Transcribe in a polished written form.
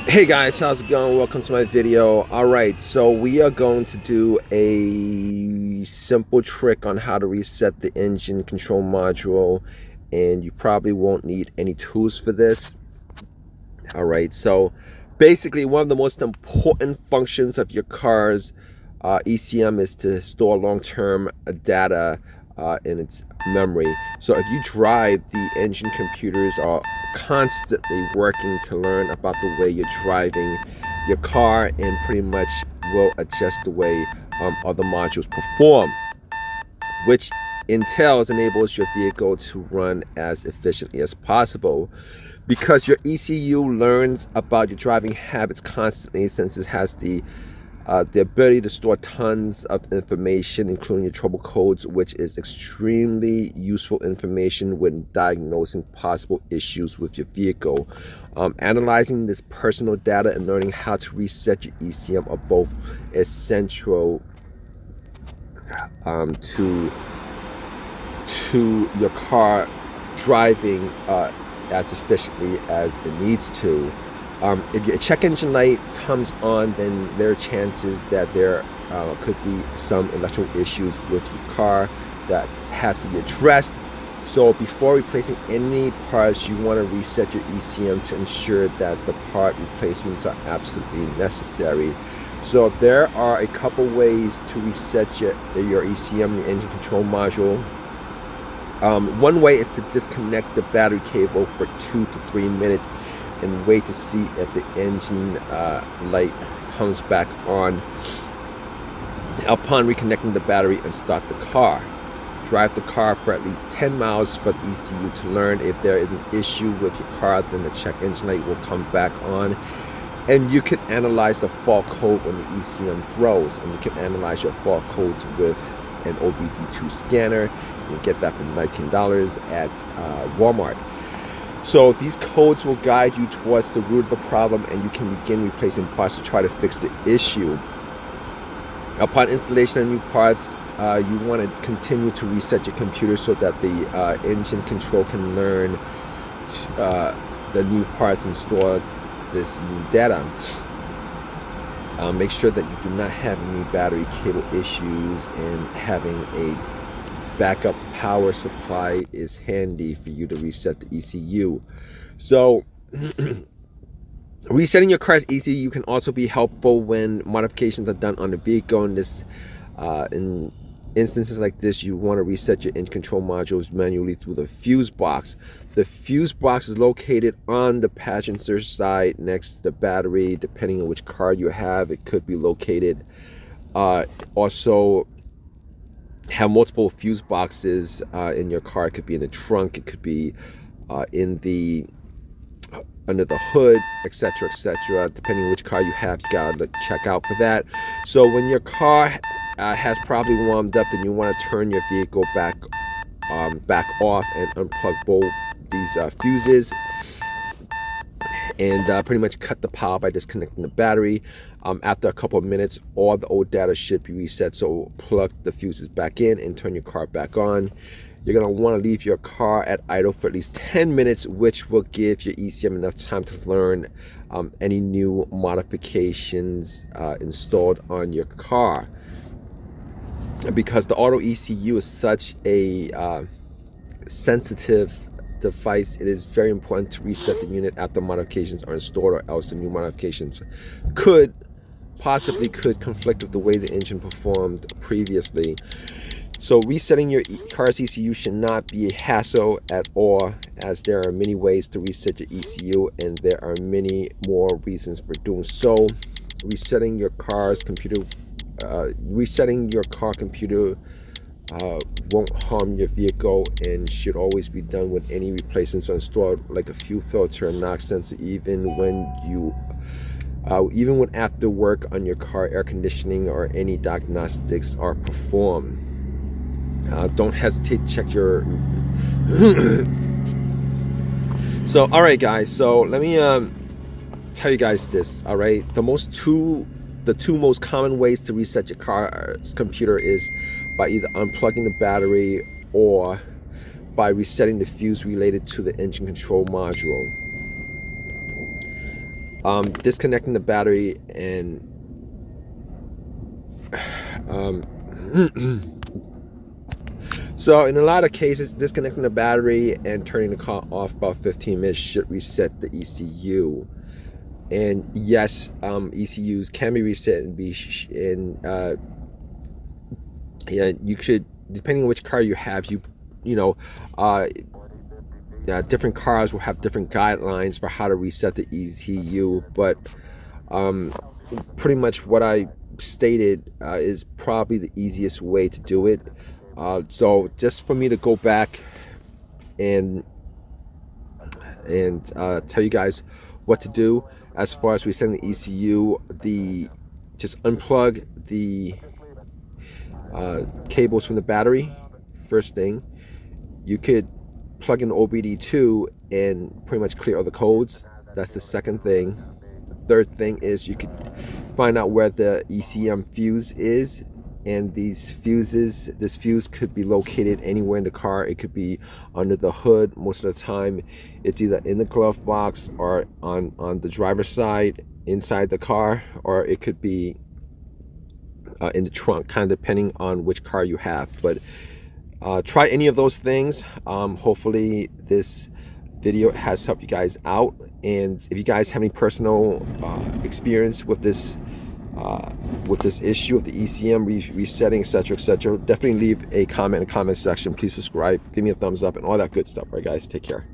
Hey guys, how's it going? Welcome to my video. Alright, so we are going to do a simple trick on how to reset the engine control module, and you probably won't need any tools for this. Alright, so basically one of the most important functions of your car's ECM is to store long-term data in its memory. So if you drive, the engine computers are constantly working to learn about the way you're driving your car and pretty much will adjust the way other modules perform, which enables your vehicle to run as efficiently as possible. Because your ECU learns about your driving habits constantly, since it has the ability to store tons of information, including your trouble codes, which is extremely useful information when diagnosing possible issues with your vehicle. Analyzing this personal data and learning how to reset your ECM are both essential to your car driving as efficiently as it needs to. If your check engine light comes on, then there are chances that there could be some electrical issues with your car that has to be addressed. So before replacing any parts, you want to reset your ECM to ensure that the part replacements are absolutely necessary. So there are a couple ways to reset your ECM, the engine control module. One way is to disconnect the battery cable for 2 to 3 minutes and wait to see if the engine light comes back on. Upon reconnecting the battery and start the car. Drive the car for at least 10 miles for the ECU to learn. If there is an issue with your car, then the check engine light will come back on. And you can analyze the fault code when the ECM throws. And you can analyze your fault codes with an OBD2 scanner. You can get that for $19 at Walmart. So these codes will guide you towards the root of the problem, and you can begin replacing parts to try to fix the issue. Upon installation of new parts, you want to continue to reset your computer so that the engine control can learn the new parts and store this new data. Make sure that you do not have any battery cable issues, and having a backup power supply is handy for you to reset the ECU. So resetting your car's ECU can also be helpful when modifications are done on the vehicle. In instances like this, you want to reset your engine control modules manually through the fuse box. The fuse box is located on the passenger side next to the battery. Depending on which car you have, it could be located. Also have multiple fuse boxes in your car. It could be in the trunk, it could be in the under the hood, etc., etc. Depending on which car you have, you gotta check out for that. So when your car has probably warmed up, then you want to turn your vehicle back off and unplug both these fuses, and pretty much cut the power by disconnecting the battery. After a couple of minutes, all the old data should be reset. So plug the fuses back in and turn your car back on. You're going to want to leave your car at idle for at least 10 minutes, which will give your ECM enough time to learn any new modifications installed on your car. Because the auto ECU is such a sensitive device, it is very important to reset the unit after modifications are installed, or else the new modifications could conflict with the way the engine performed previously. So resetting your car's ECU should not be a hassle at all, as there are many ways to reset your ECU, and there are many more reasons for doing so. Resetting your car computer won't harm your vehicle, and should always be done when any replacements are installed, like a fuel filter and knock sensor, even when after work on your car air conditioning or any diagnostics are performed. Don't hesitate to check your So alright guys, so let me tell you guys this. Alright, the two most common ways to reset your car's computer is by either unplugging the battery or by resetting the fuse related to the engine control module. disconnecting the battery and so in a lot of cases, disconnecting the battery and turning the car off about 15 minutes should reset the ECU. And yes, ECUs can be reset and yeah, you could, depending on which car you have, different cars will have different guidelines for how to reset the ECU, but pretty much what I stated is probably the easiest way to do it. So just for me to go back and tell you guys what to do as far as resetting the ECU, just unplug the cables from the battery. First thing, you could plug in OBD2 and pretty much clear all the codes. That's the second thing. The third thing is you could find out where the ECM fuse is, and this fuse could be located anywhere in the car. It could be under the hood. Most of the time it's either in the glove box or on the driver's side inside the car, or it could be in the trunk, kind of depending on which car you have. But try any of those things. Hopefully this video has helped you guys out, and if you guys have any personal experience with this issue of the ECM resetting, etc., definitely leave a comment in the comment section. Please subscribe, give me a thumbs up, and all that good stuff. All right guys, take care.